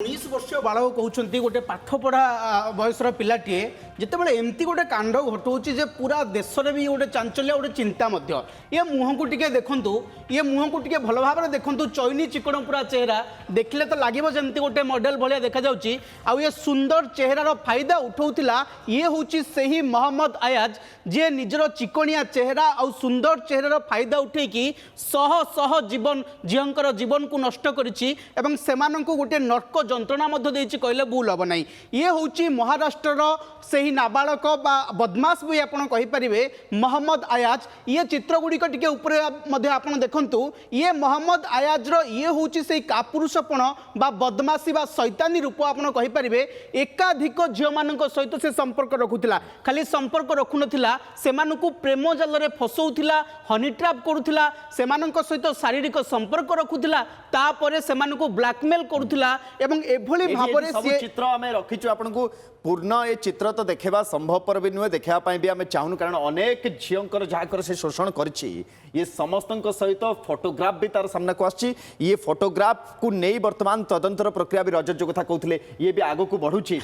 19 वर्ष बालक कहते गोटे पाठ पढ़ा बयसर पिलाटीए जितेबाला एमती गोटे कांड घटाऊँच जे पूरा देश में भी गोटे चांचल्य गोटे चिंता ये मुह को टे देखु ये मुह को टे भल भाव में देखु चैनी चिकण पूरा चेहरा देखले तो लगे जमती गोटे मॉडल भाया देखा आउ ये सुंदर चेहरार फायदा उठाऊला ये हूँ से ही मोहम्मद अयाज जे निजर चिकणिया चेहरा आउ सुंदर चेहरार फायदा उठेकी शह शह जीवन झीर जीवन को नष्ट करिछि एवं सेमानंकु गोटे नर्क जंत्रणा कहले भूल हम ना ये हूँ महाराष्ट्र से ही नाबालक बा बदमाश भी आप मोहम्मद अयाज ये चित्र गुड़िक टे देखु ये मोहम्मद अयाज ये हूँ से कापुरुषपण बा बदमाशी बा शैतानी रूप आपरे एकाधिक झील मान सहित से संपर्क रखुला खाली संपर्क रखु ना से प्रेम जाल में फसौला हनी ट्राप करुला से सहित शारीरिक संपर्क रखुला तापर से ब्लैकमेल करुला एवं एभली भाबरे से चित्र आमे रखिछु आपनको पूर्ण ये चित्र तो देखा संभवपर भी नुहे देखा भी आम चाहूँ कारण अनेक झीर जहाँकर से शोषण करिछि ये समस्त सहित फोटोग्राफ भी तार सामना को आछि ये फोटोग्राफ को नहीं वर्तमान तदंतर प्रक्रिया भी रजत जो कथा कहते ये भी आगो को बढ़ुछि